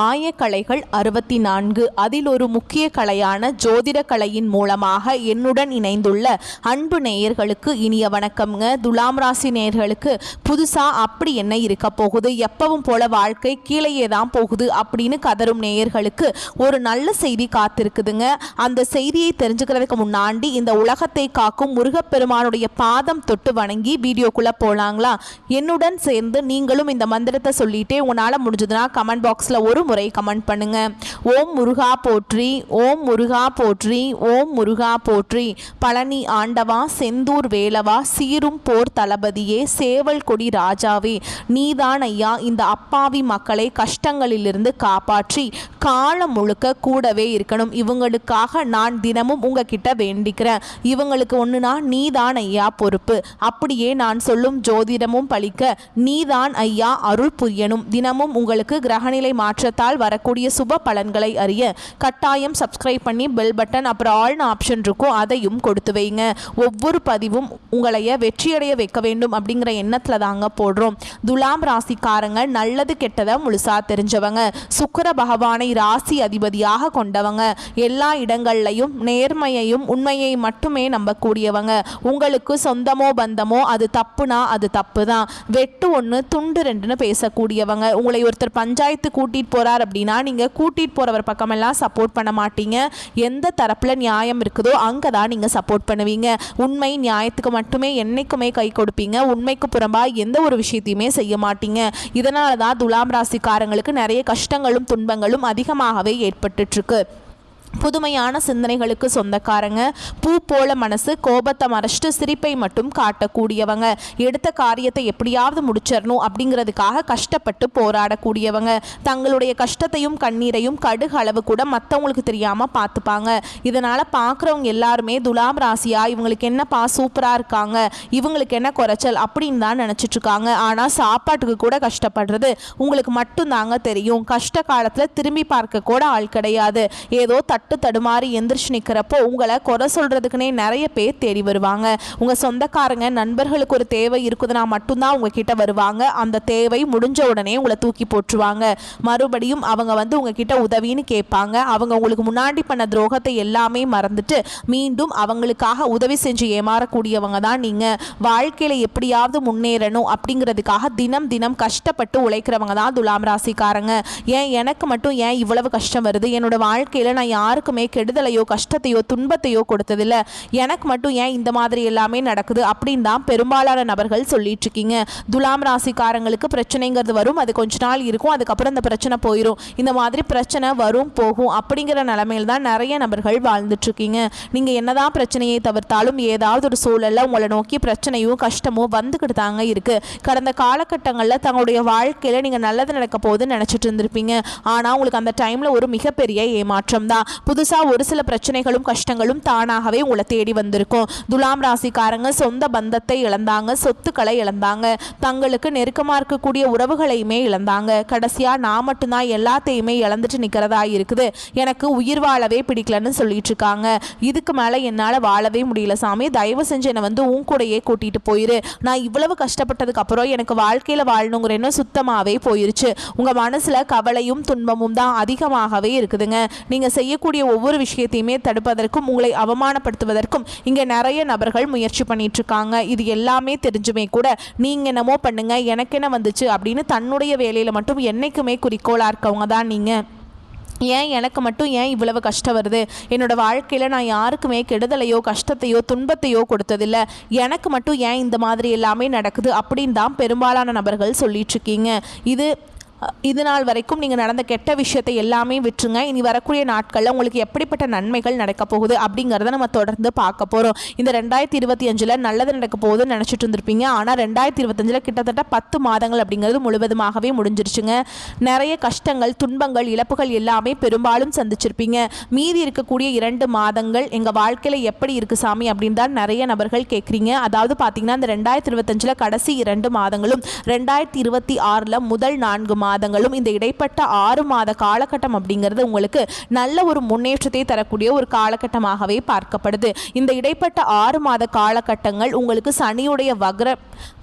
ஆயக்கலைகள் 64 அதில் ஒரு முக்கிய கலையான ஜோதிட கலையின் மூலமாக என்னுடன் இணைந்துள்ள அன்பு நேயர்களுக்கு இனிய வணக்கம்ங்க. துலாம் ராசி நேயர்களுக்கு புதுசாக அப்படி என்ன இருக்க போகுது, எப்பவும் போல வாழ்க்கை கீழேயே தான் போகுது அப்படின்னு கதரும் நேயர்களுக்கு ஒரு நல்ல செய்தி காத்திருக்குதுங்க. அந்த செய்தியை தெரிஞ்சுக்கிறதுக்கு முன்னாடி இந்த உலகத்தை காக்கும் முருகப்பெருமானுடைய பாதம் தொட்டு வணங்கி வீடியோக்குள்ள போலாங்களா? என்னுடன் சேர்ந்து நீங்களும் இந்த மந்திரத்தை சொல்லிட்டே உங்களால் முடிஞ்சதுன்னா கமெண்ட் பாக்ஸில் ஒரு முறை கமெண்ட் பண்ணுங்க. ஓம் முருகா போற்றி, ஓம் முருகா போற்றி, ஓம் முருகா போற்றி. பழனி ஆண்டவா, செந்தூர் வேலவா, சீரும் போர் தளபதியே, சேவல் கொடி ராஜாவே, நீதான் ஐயா இந்த அப்பாவி மக்களை கஷ்டங்களிலிருந்து காப்பாற்றி காலம் முழுக்க கூடவே இருக்கணும். இவங்களுக்காக நான் தினமும் உங்ககிட்ட வேண்டிக்கிறேன். இவங்களுக்கு ஒன்றுனா நீதான் ஐயா பொறுப்பு. அப்படியே நான் சொல்லும் ஜோதிடமும் பழிக்க நீதான் ஐயா அருள் புரியணும். தினமும் உங்களுக்கு கிரகநிலை மாற்றத்தால் வரக்கூடிய சுப பலன்களை அறிய கட்டாயம் சப்ஸ்கிரைப் பண்ணி பெல் பட்டன் அப்புறம் ஆல்னு ஆப்ஷன் இருக்கும், அதையும் கொடுத்து வைங்க. ஒவ்வொரு பதிவும் உங்களைய வெற்றியடைய வைக்க வேண்டும் அப்படிங்கிற எண்ணத்தில் தாங்க போடுறோம். துலாம் ராசிக்காரங்க நல்லது கெட்டதை முழுசா தெரிஞ்சவங்க, சுக்கிர பகவானை ராசி அதிபதியாக கொண்டவங்க, எல்லா இடங்கள்லையும் நேர்மையையும் உண்மையை மட்டுமே நம்பக்கூடியவங்க. உங்களுக்கு சொந்தமோ பந்தமோ அது தப்புனா அது தப்பு தான், வெட்டு ஒன்று துண்டு ரெண்டுன்னு பேசக்கூடியவங்க. உங்களை ஒருத்தர் பஞ்சாயத்து கூட்டிட்டு போறார் அப்படின்னா நீங்க கூட்டிட்டு போறவர் பக்கமெல்லாம் சப்போர்ட் பண்ண மாட்டீங்க. எந்த தரப்புல நியாயம் இருக்குதோ அங்கதான் நீங்க சப்போர்ட் பண்ணுவீங்க. உண்மை நியாயத்துக்கு மட்டுமே என்னைக்குமே கை கொடுப்பீங்க. உண்மைக்கு புறம்பா எந்த ஒரு விஷயத்தையுமே செய்ய மாட்டீங்க. இதனால தான் துலாம் ராசிக்காரங்களுக்கு நிறைய கஷ்டங்களும் துன்பங்களும் அதிகமாகவே ஏற்பட்டுட்டு இருக்கு. புதுமையான சிந்தனைகளுக்கு சொந்தக்காரங்க, பூ போல மனசு, கோபத்தை மறைச்சிட்டு சிரிப்பை மட்டும் காட்டக்கூடியவங்க, எடுத்த காரியத்தை எப்படியாவது முடிச்சிடணும் அப்படிங்கிறதுக்காக கஷ்டப்பட்டு போராடக்கூடியவங்க, தங்களுடைய கஷ்டத்தையும் கண்ணீரையும் கடுகு அளவு கூட மற்றவங்களுக்கு தெரியாமல் பார்த்துப்பாங்க. இதனால் பார்க்குறவங்க எல்லாருமே துலாம் ராசியா இவங்களுக்கு என்னப்பா சூப்பராக இருக்காங்க, இவங்களுக்கு என்ன குறைச்சல் அப்படின்னு தான் நினச்சிட்ருக்காங்க. ஆனால் சாப்பாட்டுக்கு கூட கஷ்டப்படுறது உங்களுக்கு மட்டும்தாங்க தெரியும். கஷ்ட காலத்தில் திரும்பி பார்க்க கூட ஆள் கிடையாது. ஏதோ தடுமாறி எந்திரிச்சு நிற்கிறப்போ உங்களை குறை சொல்றதுக்குன்னே நிறைய பேர் தேடி வருவாங்க. உங்க சொந்தக்காரங்க நண்பர்களுக்கு ஒரு தேவை இருக்குதுன்னா மட்டும்தான் உங்ககிட்ட வருவாங்க. அந்த தேவை முடிஞ்ச உடனே உங்களை தூக்கி போட்டுருவாங்க. மறுபடியும் அவங்க வந்து உங்ககிட்ட உதவின்னு கேட்பாங்க. அவங்க உங்களுக்கு முன்னாடி பண்ண துரோகத்தை எல்லாமே மறந்துட்டு மீண்டும் அவங்களுக்காக உதவி செஞ்சு ஏமாறக்கூடியவங்க தான் நீங்க. வாழ்க்கையில எப்படியாவது முன்னேறணும் அப்படிங்கிறதுக்காக தினம் தினம் கஷ்டப்பட்டு உழைக்கிறவங்க தான் துலாம் ராசிக்காரங்க. ஏன் எனக்கு மட்டும் ஏன் இவ்வளவு கஷ்டம் வருது, என்னோட வாழ்க்கையில நான் யாருக்குமே கெடுதலையோ கஷ்டத்தையோ துன்பத்தையோ கொடுத்ததில்லை, எனக்கு மட்டும் ஏன் இந்த மாதிரி எல்லாமே நடக்குது அப்படின்னு தான் பெரும்பாலான நபர்கள் சொல்லிட்டு இருக்கீங்க. துலாம் ராசிக்காரங்களுக்கு பிரச்சனைங்கிறது வரும், அது கொஞ்ச நாள் இருக்கும், அதுக்கப்புறம் அந்த பிரச்சனை போயிடும். இந்த மாதிரி பிரச்சனை வரும் போகும் அப்படிங்கிற நிலைமையில் தான் நிறைய நபர்கள் வாழ்ந்துட்டு இருக்கீங்க. நீங்க என்னதான் பிரச்சனையை தவிர்த்தாலும் ஏதாவது ஒரு சூழல்ல உங்களை நோக்கி பிரச்சனையும் கஷ்டமும் வந்துக்கிட்டு தாங்க இருக்கு. கடந்த காலகட்டங்களில் தங்களுடைய வாழ்க்கையில நீங்க நல்லது நடக்க போகுதுன்னு நினைச்சிட்டு இருந்திருப்பீங்க. ஆனா உங்களுக்கு அந்த டைம்ல ஒரு மிகப்பெரிய ஏமாற்றம் தான். புதுசா ஒரு சில பிரச்சனைகளும் கஷ்டங்களும் தானாகவே உங்களை தேடி வந்திருக்கும். துலாம் ராசிக்காரங்க சொந்த பந்தத்தை இழந்தாங்க, சொத்துக்களை இழந்தாங்க, தங்களுக்கு நெருக்கமா இருக்கக்கூடிய உறவுகளையுமே இழந்தாங்க. கடைசியா நான் மட்டும்தான் எல்லாத்தையுமே இழந்துட்டு நிக்கிறதா இருக்குது, எனக்கு உயிர் வாழவே பிடிக்கலன்னு சொல்லிட்டு இருக்காங்க. இதுக்கு மேல என்னால வாழவே முடியல சாமி, தயவு செஞ்சு என்னை வந்து உன் கூடையே கூட்டிட்டு போயிரு. நான் இவ்வளவு கஷ்டப்பட்டதுக்கு அப்புறம் எனக்கு வாழ்க்கையில வாழணுங்கிற எண்ணம் சுத்தமாவே போயிருச்சு. உங்க மனசுல கவலையும் துன்பமும் தான் அதிகமாகவே இருக்குதுங்க. நீங்க செய்யக்கூடிய ஒவ்வொரு விஷயத்தையுமே தடுப்பதற்கும் உங்களை அவமானப்படுத்துவதற்கும் இங்க நிறைய நபர்கள் முயற்சி பண்ணிட்டு இருக்காங்க. இது எல்லாமே தெரிஞ்சுமே கூட நீங்க என்னமோ பண்ணுங்க எனக்கு என்ன வந்துச்சு அப்படின்னு தன்னுடைய வேலையில மட்டும் என்னைக்குமே குறிக்கோளா இருக்கவங்க தான் நீங்க. ஏன் எனக்கு மட்டும் ஏன் இவ்வளவு கஷ்டம் வருது, என்னோட வாழ்க்கையில் நான் யாருக்குமே கெடுதலையோ கஷ்டத்தையோ துன்பத்தையோ கொடுத்ததில்லை, எனக்கு மட்டும் ஏன் இந்த மாதிரி எல்லாமே நடக்குது அப்படின்னு தான் பெரும்பாலான நபர்கள் சொல்லிட்டு இருக்கீங்க. இது நாள் வரைக்கும் நீங்கள் நடந்த கெட்ட விஷயத்தை எல்லாமே விட்டுருங்க. இனி வரக்கூடிய நாட்களில் உங்களுக்கு எப்படிப்பட்ட நன்மைகள் நடக்க போகுது அப்படிங்கிறத நம்ம தொடர்ந்து பார்க்க போகிறோம். இந்த 2025 நல்லது நடக்க போகுதுன்னு நினச்சிட்டு இருந்திருப்பீங்க. ஆனால் 2025 கிட்டத்தட்ட 10 மாதங்கள் அப்படிங்கிறது முழுவதுமாகவே முடிஞ்சிருச்சுங்க. நிறைய கஷ்டங்கள் துன்பங்கள் இழப்புகள் எல்லாமே பெரும்பாலும் சந்திச்சிருப்பீங்க. மீதி இருக்கக்கூடிய 2 மாதங்கள் எங்கள் வாழ்க்கையில் எப்படி இருக்குது சாமி அப்படின்னு தான் நிறைய நபர்கள் கேட்குறீங்க. அதாவது பார்த்தீங்கன்னா இந்த 2025 கடைசி 2 மாதங்களும் 2026 முதல் 4 மாதங்களும் இந்த இடைப்பட்ட 6 மாத காலகட்டம் அப்படிங்கிறது உங்களுக்கு நல்ல ஒரு முன்னேற்றத்தை தரக்கூடிய ஒரு காலகட்டமாகவே பார்க்கப்படுது. இந்த இடைப்பட்ட 6 மாத காலகட்டங்கள் உங்களுக்கு சனியுடைய வக்ர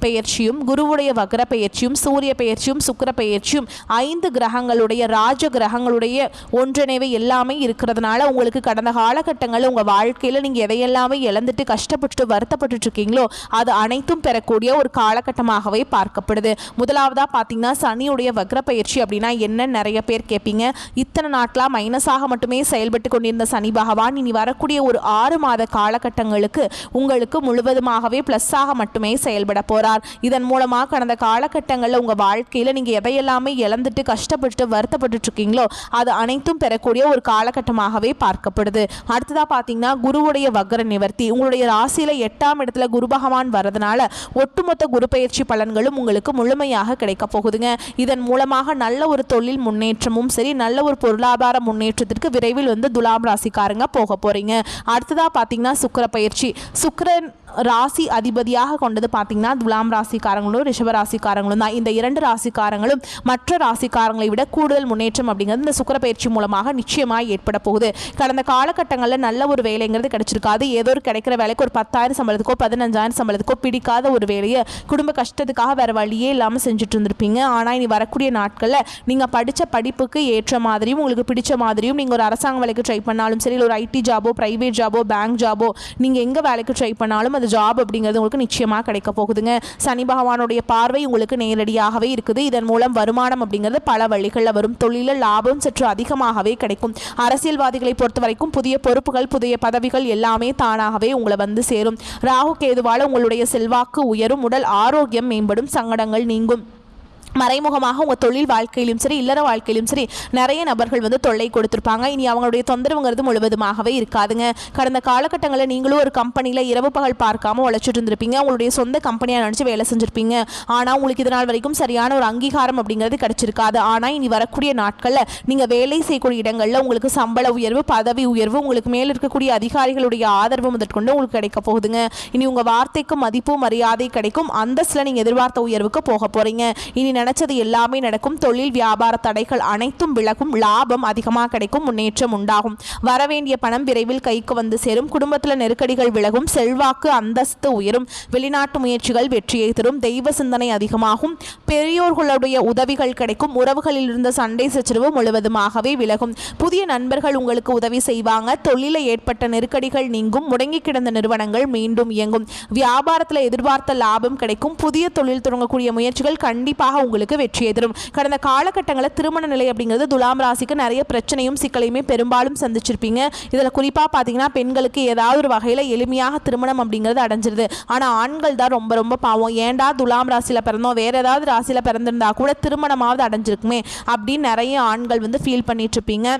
பெயர்ச்சியும், குருவுடைய வக்ர பெயர்ச்சியும், சூரிய பெயர்ச்சியும், சுக்கிர பெயர்ச்சியும், 5 கிரகங்களுடைய ராஜ கிரகங்களுடைய ஒன்றிணைவு எல்லாமே இருக்கிறதுனால உங்களுக்கு கடந்த காலகட்டங்களில் உங்கள் வாழ்க்கையில் நீங்கள் எதையெல்லாமே இழந்துட்டு கஷ்டப்பட்டு வருத்தப்பட்டு இருக்கீங்களோ அது அனைத்தும் பெறக்கூடிய ஒரு காலகட்டமாகவே பார்க்கப்படுது. முதலாவதாக பார்த்தீங்கன்னா சனியுடைய வக்ர பயிற்சி அப்படின்னா என்ன நிறைய பேர் கேட்பீங்க. இத்தனை நாட்களாக மைனஸாக மட்டுமே செயல்பட்டு கொண்டிருந்த சனி பகவான் இனி வரக்கூடிய ஒரு 6 மாத காலகட்டங்களுக்கு உங்களுக்கு முழுவதுமாகவே பிளஸ்ஸாக மட்டுமே செயல்பட போறார். இதன் மூலமாக கடந்த காலகட்டங்களில் உங்கள் வாழ்க்கையில் நீங்கள் எதையெல்லாமே இழந்துட்டு கஷ்டப்பட்டு வருத்தப்பட்டு இருக்கீங்களோ அது அனைத்தும் பெறக்கூடிய ஒரு காலகட்டமாகவே பார்க்கப்படுது. அடுத்ததாக பார்த்தீங்கன்னா குருவுடைய வக்ர நிவர்த்தி. உங்களுடைய ராசியில் 8ஆம் இடத்துல குரு பகவான் வரதுனால ஒட்டுமொத்த குரு பயிற்சி பலன்களும் உங்களுக்கு முழுமையாக கிடைக்க போகுதுங்க. இதன் மூலமாக நல்ல ஒரு தொழில் முன்னேற்றமும் சரி, நல்ல ஒரு பொருளாதார முன்னேற்றத்திற்கு விரைவில் வந்து துலாம் ராசிக்காரங்க போக போறீங்க. அடுத்ததாக பார்த்தீங்கன்னா சுக்கிர பயிற்சி. சுக்கிரன் ராசி அதிபதியாக கொண்டது பார்த்தீங்கன்னா துலாம் ராசிக்காரங்களும் ரிஷப ராசிக்காரங்களும் தான். இந்த 2 ராசிக்காரங்களும் மற்ற ராசிக்காரங்களை விட கூடுதல் முன்னேற்றம் அப்படிங்கிறது இந்த சுக்கிர பயிற்சி மூலமாக நிச்சயமாக ஏற்பட போகுது. கடந்த காலகட்டங்களில் நல்ல ஒரு வேலைங்கிறது கிடைச்சிருக்காது. ஏதோ ஒரு கிடைக்கிற வேலைக்கு ஒரு 10,000 சம்பளத்துக்கோ 15,000 சம்பளத்துக்கோ பிடிக்காத ஒரு வேலையை குடும்ப கஷ்டத்துக்காக வேறு வழியே இல்லாமல் செஞ்சுட்டு இருந்திருப்பீங்க. ஆனால் இனி வரக்கூடிய நாட்களில் நீங்கள் படித்த படிப்புக்கு ஏற்ற மாதிரியும் உங்களுக்கு பிடிச்ச மாதிரியும் நீங்கள் ஒரு அரசாங்க வேலைக்கு ட்ரை பண்ணாலும் சரி, ஒரு ஐடி ஜாபோ, பிரைவேட் ஜாபோ, பேங்க் ஜாபோ, நீங்கள் எங்கே வேலைக்கு ட்ரை பண்ணாலும் ஜாப் அப்படிங்கிறது உங்களுக்கு நிச்சயமாக கிடைக்க போகுதுங்க. சனி பகவானுடைய பார்வை உங்களுக்கு நேரடியாகவே இருக்குது. இதன் மூலம் வருமானம் அப்படிங்கிறது பல வழிகளில் வரும். தொழிலில் லாபம் சற்று அதிகமாகவே கிடைக்கும். அரசியல்வாதிகளை பொறுத்த வரைக்கும் புதிய பொறுப்புகள், புதிய பதவிகள் எல்லாமே தானாகவே உங்களை வந்து சேரும். ராகு கேதுவால உங்களுடைய செல்வாக்கு உயரும், உடல் ஆரோக்கியம் மேம்படும், சங்கடங்கள் நீங்கும். மறைமுகமாக உங்கள் தொழில் வாழ்க்கையிலும் சரி, இல்லற வாழ்க்கையிலும் சரி நிறைய நபர்கள் வந்து தொல்லை கொடுத்துருப்பாங்க. இனி அவங்களுடைய தொந்தரவுங்கிறது முழுவதுமாகவே இருக்காதுங்க. கடந்த காலகட்டங்களில் நீங்களும் ஒரு கம்பெனியில் இரவு பகல் பார்க்காம உழைச்சிட்டு இருந்திருப்பீங்க. உங்களுடைய சொந்த கம்பெனியாக நினச்சி வேலை செஞ்சுருப்பீங்க. ஆனால் உங்களுக்கு இதனால் வரைக்கும் சரியான ஒரு அங்கீகாரம் அப்படிங்கிறது கிடைச்சிருக்காது. ஆனால் இனி வரக்கூடிய நாட்களில் நீங்கள் வேலை செய்யக்கூடிய இடங்களில் உங்களுக்கு சம்பள உயர்வு, பதவி உயர்வு, உங்களுக்கு மேல் இருக்கக்கூடிய அதிகாரிகளுடைய ஆதரவு முதற்கொண்டு உங்களுக்கு கிடைக்க போகுதுங்க. இனி உங்கள் வார்த்தைக்கு மதிப்பு மரியாதை கிடைக்கும். அந்தஸ்தில் நீங்கள் எதிர்பார்த்த உயர்வுக்கு போக போகிறீங்க. இனி நினைச்சது எல்லாமே நடக்கும். தொழில் வியாபார தடைகள் அனைத்தும் விலகும். லாபம் அதிகமாக கிடைக்கும். முன்னேற்றம் உண்டாகும். வரவேண்டிய பணம் விரைவில் கைக்கு வந்து சேரும். குடும்பத்தில் நெருக்கடிகள் விலகும். செல்வாக்கு அந்தஸ்து உயரும். வெளிநாட்டு முயற்சிகள் வெற்றியை தரும். தெய்வ சிந்தனை அதிகமாகும். பெரியோர்களுடைய உதவிகள் கிடைக்கும். உறவுகளில் இருந்த சண்டை சச்சரவு முழுவதுமாகவே விலகும். புதிய நண்பர்கள் உங்களுக்கு உதவி செய்வாங்க. தொழிலில் ஏற்பட்ட நெருக்கடிகள் நீங்கும். முடங்கி கிடந்த நிறுவனங்கள் மீண்டும் இயங்கும். வியாபாரத்தில் எதிர்பார்த்த லாபம் கிடைக்கும். புதிய தொழில் தொடங்கக்கூடிய முயற்சிகள் கண்டிப்பாக உங்களுக்கு வெற்றியை தரும். கடந்த காலகட்டங்களில் திருமண நிலை அப்படிங்கிறது துலாம் ராசிக்கு நிறைய பிரச்சனையும் சிக்கலையுமே பெரும்பாலும் சந்திச்சிருப்பீங்க. இதில் குறிப்பாக பார்த்தீங்கன்னா பெண்களுக்கு ஏதாவது ஒரு வகையில் எளிமையாக திருமணம் அப்படிங்கிறது அடைஞ்சிருது. ஆனால் ஆண்கள் தான் ரொம்ப ரொம்ப பாவம். ஏண்டா துலாம் ராசியில் பிறந்தோம், வேற ஏதாவது ராசியில் பிறந்திருந்தா கூட திருமணமாவது அடைஞ்சிருக்குமே அப்படின்னு நிறைய ஆண்கள் வந்து ஃபீல் பண்ணிட்டு இருப்பீங்க.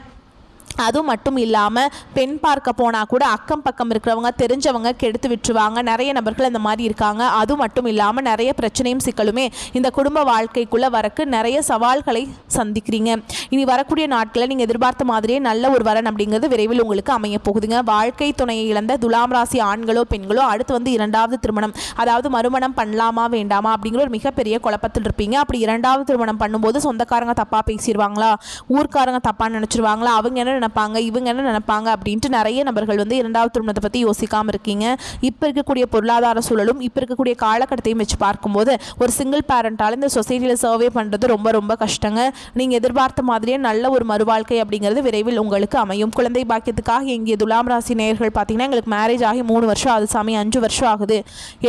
அது மட்டும் இல்லாமல் பெண் பார்க்க போனால் கூட அக்கம் பக்கம் இருக்கிறவங்க தெரிஞ்சவங்க கெடுத்து விட்டுருவாங்க. நிறைய நபர்கள் இந்த மாதிரி இருக்காங்க. அது மட்டும் இல்லாமல் நிறைய பிரச்சனையும் சிக்கலுமே இந்த குடும்ப வாழ்க்கைக்குள்ளே வரக்கு நிறைய சவால்களை சந்திக்கிறீங்க. இனி வரக்கூடிய நாட்களில் நீங்கள் எதிர்பார்த்த மாதிரியே நல்ல ஒரு வரன் அப்படிங்கிறது விரைவில் உங்களுக்கு அமைய போகுதுங்க. வாழ்க்கை துணையை இழந்த துலாம் ராசி ஆண்களோ பெண்களோ அடுத்து வந்து 2வது திருமணம், அதாவது மறுமணம் பண்ணலாமா வேண்டாமா அப்படிங்கிற ஒரு மிகப்பெரிய குழப்பத்தில் இருப்பீங்க. அப்படி 2வது திருமணம் பண்ணும்போது சொந்தக்காரங்க தப்பாக பேசிடுவாங்களா, ஊர்க்காரங்க தப்பாக நினச்சிருவாங்களா, அவங்க என்ன நினைப்பாங்க, இவங்க என்ன நினைப்பாங்க அப்படின்ட்டு நிறைய நபர்கள் வந்து 2வது திருமணத்தை பற்றி யோசிக்காமல் இருக்கீங்க. இப்போ இருக்கக்கூடிய பொருளாதார சூழலும் இப்போ இருக்கக்கூடிய காலகட்டத்தையும் வச்சு பார்க்கும்போது ஒரு சிங்கிள் பேரண்டால் இந்த சொசைட்டியில் சர்வே பண்ணுறது ரொம்ப ரொம்ப கஷ்டங்க. நீங்கள் எதிர்பார்த்த மாதிரியே நல்ல ஒரு மறுவாழ்க்கை அப்படிங்கிறது விரைவில் உங்களுக்கு அமையும். குழந்தை பாக்கியத்துக்காக இங்கே துலாம் ராசி நேயர்கள் பார்த்தீங்கன்னா எங்களுக்கு மேரேஜ் ஆகி 3 வருஷம் ஆகுது சாமி, 5 வருஷம் ஆகுது,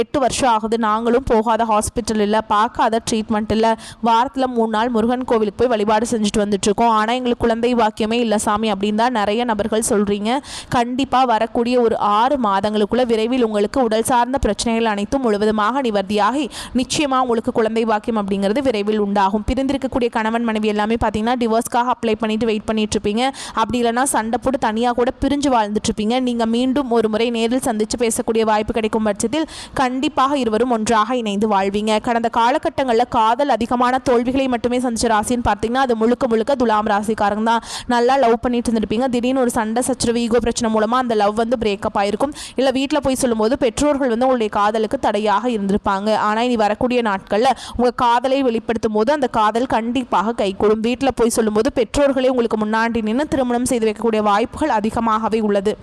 8 வருஷம் ஆகுது, நாங்களும் போகாத ஹாஸ்பிட்டல் இல்லை, பார்க்காத ட்ரீட்மெண்ட் இல்லை, வாரத்தில் 3 நாள் முருகன் கோவிலுக்கு போய் வழிபாடு செஞ்சுட்டு வந்துட்டுருக்கோம், ஆனால் எங்களுக்கு குழந்தை பாக்கியமே இல்லை சாமி அப்படின்னு தான் நிறைய நபர்கள் சொல்கிறீங்க. கண்டிப்பாக வரக்கூடிய ஒரு 6 மாதங்களுக்குள்ள விரைவில் உங்களுக்கு உடல் சார்ந்த பிரச்சனைகள் அனைத்தும் முழுவதுமாக நிவர்த்தியாகி நிச்சயமாக உங்களுக்கு குழந்தை பாக்கியம் அப்படிங்கிறது விரைவில் உண்டாகும். பிரிந்திருக்கக்கூடிய கணவன் மனைவி எல்லாமே பார்த்தீங்கன்னா டிவோர்ஸ்க்காக அப்ளை பண்ணிட்டு வெயிட் பண்ணிட்டு இருப்பீங்க. அப்படி இல்லைனா சண்டை போட்டு தனியாக கூட பிரிஞ்சு வாழ்ந்துட்டு இருப்பீங்க. நீங்கள் மீண்டும் ஒரு முறை நேரில் சந்தித்து பேசக்கூடிய வாய்ப்பு கிடைக்கும் பட்சத்தில் கண்டிப்பாக இருவரும் ஒன்றாக இணைந்து வாழ்வீங்க. கடந்த காலகட்டங்களில் காதல் அதிகமான தோல்விகளை மட்டுமே சந்திச்ச ராசின்னு பார்த்தீங்கன்னா அது முழுக்க முழுக்க துலாம் ராசிக்காரங்க தான். நல்லா லவ் பண்ணிட்டு இருந்திருப்பீங்க. திடீர்னு ஒரு சண்டை சச்சரவு ஈகோ பிரச்சனை மூலமாக அந்த லவ் வந்து பிரேக்கப் ஆயிருக்கும். இல்லை வீட்டில் போய் சொல்லும்போது பெற்றோர்கள் வந்து உங்களுடைய காதலுக்கு தடையாக இருந்திருப்பாங்க. ஆனால் இனி வரக்கூடிய நாட்களில் உங்கள் காதலை வெளிப்படுத்தும் போது அந்த காதல் கண்டிப்பாக கைகூடும். வீட்டில் போய் சொல்லும்போது பெற்றோர்களே உங்களுக்கு முன்னாடி நின்று திருமணம் செய்து வைக்கக்கூடிய வாய்ப்புகள் அதிகமாகவே உள்ளது.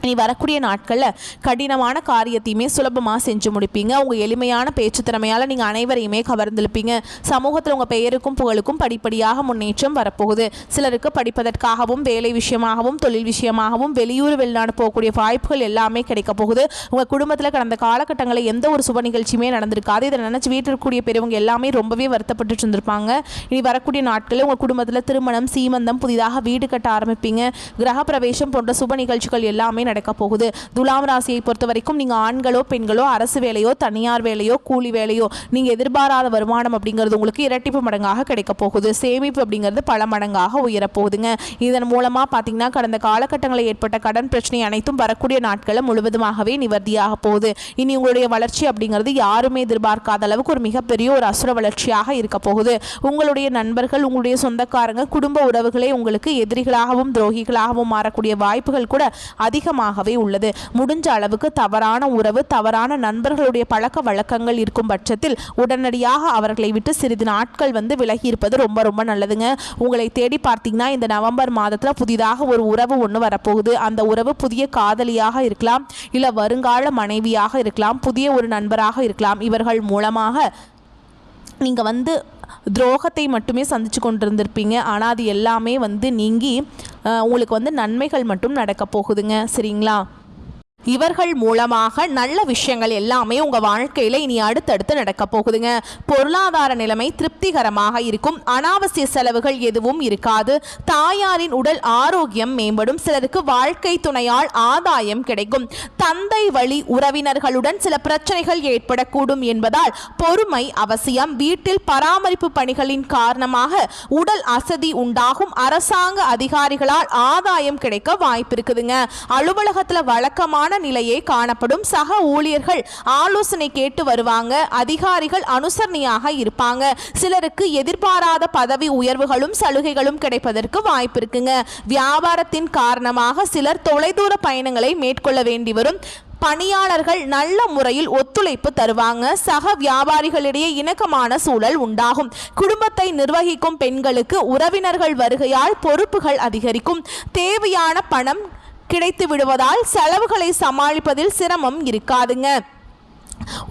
இனி வரக்கூடிய நாட்களில் கடினமான காரியத்தையுமே சுலபமாக செஞ்சு முடிப்பீங்க. உங்கள் எளிமையான பேச்சு திறமையால் நீங்கள் அனைவரையுமே கவர்ந்திருப்பீங்க. சமூகத்தில் உங்கள் பெயருக்கும் புகழுக்கும் படிப்படியாக முன்னேற்றம் வரப்போகுது. சிலருக்கு படிப்பதற்காகவும் வேலை விஷயமாகவும் தொழில் விஷயமாகவும் வெளியூர் வெளிநாடு போகக்கூடிய வாய்ப்புகள் எல்லாமே கிடைக்க போகுது. உங்கள் குடும்பத்தில் கடந்த காலகட்டங்களில் எந்த ஒரு சுப நிகழ்ச்சியுமே நடந்திருக்காது. இதை நினச்சி வீட்டில் இருக்கக்கூடிய பெரியவங்க எல்லாமே ரொம்பவே வருத்தப்பட்டு இருந்திருப்பாங்க. இனி வரக்கூடிய நாட்களில் உங்கள் குடும்பத்தில் திருமணம், சீமந்தம், புதிதாக வீடு கட்ட ஆரம்பிப்பீங்க. கிரக பிரவேசம் போன்ற சுப நிகழ்ச்சிகள் எல்லாமே நடக்க போகுது. துலாம் ராசியை பொறுத்த வரைக்கும் நீங்க ஆண்களோ பெண்களோ அரசு வேலையோ தனியார் வேலையோ கூலி வேலையோ நீங்க எதிர்பாராத வருமானம் அப்படிங்கிறது உங்களுக்கு இரட்டிப்பு மடங்காக கிடைக்க போகுது. சேமிப்பு அப்படிங்கிறது பல மடங்காக உயரப்போகுதுங்க. இதன் மூலமா பாத்தீங்கன்னா கடந்த காலகட்டங்களில் ஏற்பட்ட கடன் பிரச்சனை அனைத்தும் வரக்கூடிய நாட்களில் முழுவதுமாகவே நிவர்த்தியாக போகுது. இனி உங்களுடைய வளர்ச்சி அப்படிங்கிறது யாருமே எதிர்பார்க்காத அளவுக்கு ஒரு மிகப்பெரிய ஒரு அசுர வளர்ச்சியாக இருக்க போகுது. உங்களுடைய நண்பர்கள், உங்களுடைய சொந்தக்காரங்க, குடும்ப உறவுகளே உங்களுக்கு எதிரிகளாகவும் துரோகிகளாகவும் மாறக்கூடிய வாய்ப்புகள் கூட அதிகமாகவே உள்ளது. முடிஞ்ச அளவுக்கு தவறான உறவு, தவறான நண்பர்களுடைய பழக்க வழக்கங்கள் இருக்கும் பட்சத்தில் உடனடியாக அவர்களை விட்டு சிறிது நாட்கள் வந்து விலகி இருப்பது ரொம்ப ரொம்ப நல்லதுங்க. உங்களை தேடி பார்த்தீங்கன்னா இந்த நவம்பர் மாதத்தில் புதிதாக ஒரு உறவு ஒன்று வரப்போகுது. அந்த உறவு புதிய காதலியாக இருக்கலாம், இல்லை வருங்கால மனைவியாக இருக்கலாம், புதிய ஒரு நண்பராக இருக்கலாம். இவர்கள் மூலமாக நீங்கள் வந்து துரோகத்தை மட்டுமே சந்திச்சு கொண்டிருந்திருப்பீங்க. ஆனால் அது எல்லாமே வந்து நீங்கி உங்களுக்கு வந்து நன்மைகள் மட்டும் நடக்க போகுதுங்க. சரிங்களா? இவர்கள் மூலமாக நல்ல விஷயங்கள் எல்லாமே உங்கள் வாழ்க்கையில் இனி அடுத்தடுத்து நடக்க போகுதுங்க. பொருளாதார நிலைமை திருப்திகரமாக இருக்கும். அனாவசிய செலவுகள் எதுவும் இருக்காது. தாயாரின் உடல் ஆரோக்கியம் மேம்படும். சிலருக்கு வாழ்க்கை துணையால் ஆதாயம் கிடைக்கும். தந்தை வழி உறவினர்களுடன் சில பிரச்சனைகள் ஏற்படக்கூடும் என்பதால் பொறுமை அவசியம். வீட்டில் பராமரிப்பு பணிகளின் காரணமாக உடல் அசதி உண்டாகும். அரசாங்க அதிகாரிகளால் ஆதாயம் கிடைக்க வாய்ப்பு இருக்குதுங்க. அலுவலகத்தில் வழக்கமான நிலையே காணப்படும். சக ஊழியர்கள் ஆலோசனை கேட்டு வருவாங்க. அதிகாரிகள் அனுசரணையாக இருப்பாங்க. சிலருக்கு எதிர்பாராத பதவி உயர்வுகளும் சலுகைகளும் கிடைப்பதற்கு வாய்ப்பு இருக்குங்க. வியாபாரத்தின் காரணமாக சிலர் தொலைதூர பயணங்களை மேற்கொள்ள வேண்டி வரும். பணியாளர்கள் நல்ல முறையில் ஒத்துழைப்பு தருவாங்க. சக வியாபாரிகளிடையே இணக்கமான சூழல் உண்டாகும். குடும்பத்தை நிர்வகிக்கும் பெண்களுக்கு உறவினர்கள் வருகையால் பொறுப்புகள் அதிகரிக்கும். தேவையான பணம் கிடைத்து விடுவதால் செலவுகளை சமாளிப்பதில் சிரமம் இருக்காதுங்க.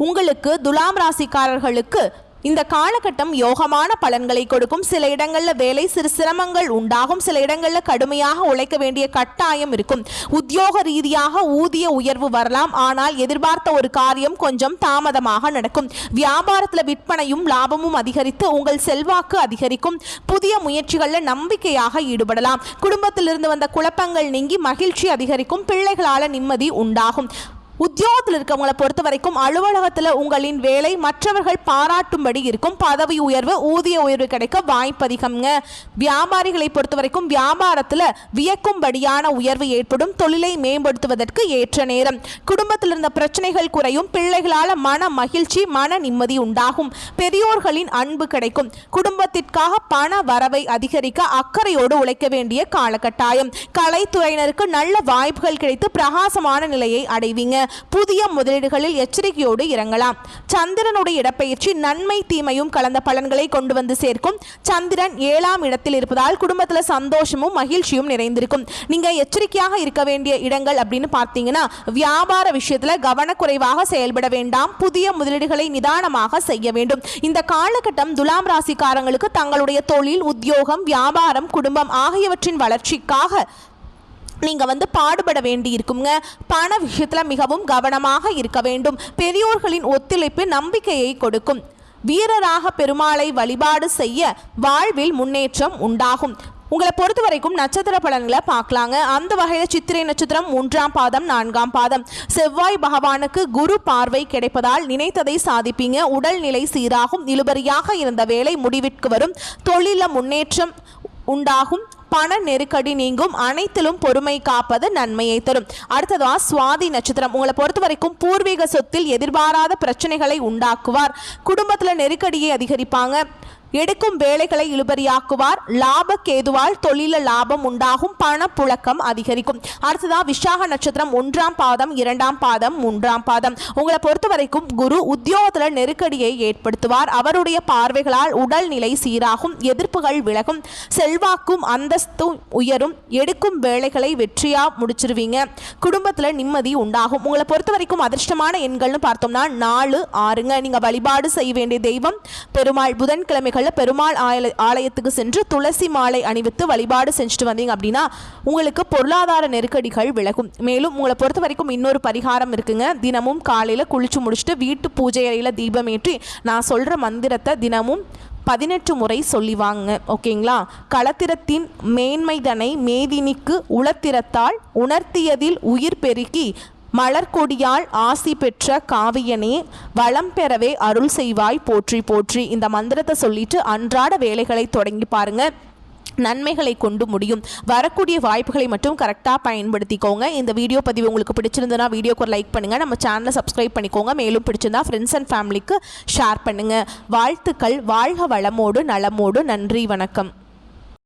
உங்களுக்கு துலாம் ராசிக்காரர்களுக்கு இந்த காலகட்டம் யோகமான பலன்களை கொடுக்கும். சில இடங்களில் வேலை சிறு சிரமங்கள் உண்டாகும். சில இடங்களில் கடுமையாக உழைக்க வேண்டிய கட்டாயம் இருக்கும். உத்தியோக ரீதியாக ஊதிய உயர்வு வரலாம். ஆனால் எதிர்பார்த்த ஒரு காரியம் கொஞ்சம் தாமதமாக நடக்கும். வியாபாரத்தில் விற்பனையும் லாபமும் அதிகரித்து உங்கள் செல்வாக்கு அதிகரிக்கும். புதிய முயற்சிகளில் நம்பிக்கையாக ஈடுபடலாம். குடும்பத்திலிருந்து வந்த குழப்பங்கள் நீங்கி மகிழ்ச்சி அதிகரிக்கும். பிள்ளைகளால் நிம்மதி உண்டாகும். உத்தியோகத்தில் இருக்கவங்களை பொறுத்த வரைக்கும் அலுவலகத்தில் உங்களின் வேலை மற்றவர்கள் பாராட்டும்படி இருக்கும். பதவி உயர்வு, ஊதிய உயர்வு கிடைக்க வாய்ப்பு அதிகம்ங்க. வியாபாரிகளை பொறுத்த வரைக்கும் வியாபாரத்தில் வியக்கும்படியான உயர்வு ஏற்படும். தொழிலை மேம்படுத்துவதற்கு ஏற்ற நேரம். குடும்பத்தில் இருந்த பிரச்சனைகள் குறையும். பிள்ளைகளால் மன மகிழ்ச்சி, மன நிம்மதி உண்டாகும். பெரியோர்களின் அன்பு கிடைக்கும். குடும்பத்திற்காக பண வரவை அதிகரிக்க அக்கறையோடு உழைக்க வேண்டிய காலகட்டாயம். கலைத்துறையினருக்கு நல்ல வாய்ப்புகள் கிடைத்து பிரகாசமான நிலையை அடைவீங்க. புதிய முதலீடுகளில் எச்சரிக்கையோடு இறங்கலாம். சந்திரனுடைய இடப்பெயர்ச்சி நன்மை தீமையும் கலந்த பலன்களை கொண்டு வந்து சேர்க்கும். சந்திரன் 7ஆம் இடத்தில் இருப்பதால் குடும்பத்தில் சந்தோஷமும் மகிழ்ச்சியும் நிறைந்திருக்கும். நீங்க எச்சரிக்கையாக இருக்க வேண்டிய இடங்கள் அப்படின்னு பார்த்தீங்கன்னா வியாபார விஷயத்துல கவனக்குறைவாக செயல்பட வேண்டாம். புதிய முதலீடுகளை நிதானமாக செய்ய வேண்டும். இந்த காலகட்டம் துலாம் ராசிக்காரங்களுக்கு தங்களுடைய தொழில், உத்தியோகம், வியாபாரம், குடும்பம் ஆகியவற்றின் வளர்ச்சிக்காக நீங்கள் வந்து பாடுபட வேண்டி இருக்குங்க. பண விஷயத்தில் மிகவும் கவனமாக இருக்க வேண்டும். பெரியோர்களின் ஒத்துழைப்பு நம்பிக்கையை கொடுக்கும். வீரராக பெருமாளை வழிபாடு செய்ய வாழ்வில் முன்னேற்றம் உண்டாகும். உங்களை பொறுத்த வரைக்கும் நட்சத்திர பலன்களை பார்க்கலாங்க. அந்த வகையில் சித்திரை நட்சத்திரம் 3ஆம் பாதம் 4ஆம் பாதம். செவ்வாய் பகவானுக்கு குரு பார்வை கிடைப்பதால் நினைத்ததை சாதிப்பீங்க. உடல்நிலை சீராகும். இழுபறியாக இருந்த வேலை முடிவிற்கு வரும். தொழில முன்னேற்றம் உண்டாகும். பண நெருக்கடி நீங்கும். அனைத்திலும் பொறுமை காப்பது நன்மையை தரும். அடுத்ததா சுவாதி நட்சத்திரம். உங்களை பொறுத்த வரைக்கும் பூர்வீக சொத்தில் எதிர்பாராத பிரச்சனைகளை உண்டாக்குவார். குடும்பத்தில் நெருக்கடியை அதிகரிப்பாங்க. எடுக்கும் வேலைகளை இழுபறியாக்குவார். லாப கேதுவால் தொழில லாபம் உண்டாகும். பணப்புழக்கம் அதிகரிக்கும். அடுத்ததா விசாக நட்சத்திரம் 1ஆம் பாதம் 2ஆம் பாதம் 3ஆம் பாதம். உங்களை பொறுத்த வரைக்கும் குரு உத்தியோகத்துல நெருக்கடியை ஏற்படுத்துவார். அவருடைய பார்வைகளால் உடல்நிலை சீராகும். எதிர்ப்புகள் விலகும். செல்வாக்கும் அந்தஸ்தும் உயரும். எடுக்கும் வேலைகளை வெற்றியா முடிச்சிருவீங்க. குடும்பத்துல நிம்மதி உண்டாகும். உங்களை பொறுத்த வரைக்கும் அதிர்ஷ்டமான எண்கள்னு பார்த்தோம்னா 4, 6ங்க. நீங்க வழிபாடு செய்ய வேண்டிய தெய்வம் பெருமாள். புதன்கிழமைகள்ல பெருமாள் ஆலயத்துக்கு சென்று துளசி மாலை அணிவித்து வழிபாடு செஞ்சுட்டு வந்தீங்க அப்படின்னா உங்களுக்கு பொருளாதார நெருக்கடிகள் விலகும். மேலும் உங்களை பொறுத்த வரைக்கும் இன்னொரு பரிகாரம் இருக்குங்க. தினமும் காலையில குளிச்சு முடிச்சுட்டு வீட்டு பூஜை அறையில தீபம் ஏற்றி நான் சொல்ற மந்திரத்தை தினமும் 18 முறை சொல்லி வாங்க. ஓகேங்களா? களத்திரத்தின் மேன்மைதனை மேதினிக்கு உளத்திரத்தால் உணர்த்தியதில் உயிர் பெருக்கி மலர்கொடியால் ஆசி பெற்ற காவியனே வளம் பெறவே அருள் செய்வாய் போற்றி போற்றி. இந்த மந்திரத்தை சொல்லிட்டு அன்றாட வேலைகளை தொடங்கி பாருங்க. நன்மைகளை கொண்டு முடியும். வரக்கூடிய வாய்ப்புகளை மட்டும் கரெக்டாக பயன்படுத்திக்கோங்க. இந்த வீடியோ பதிவு உங்களுக்கு பிடிச்சிருந்ததுன்னா வீடியோக்கு ஒரு லைக் பண்ணுங்கள். நம்ம சேனலை சப்ஸ்கிரைப் பண்ணிக்கோங்க. மேலும் பிடிச்சிருந்தா ஃப்ரெண்ட்ஸ் அண்ட் ஃபேமிலிக்கு ஷேர் பண்ணுங்கள். வாழ்த்துக்கள். வாழ்க வளமோடு நலமோடு. நன்றி, வணக்கம்.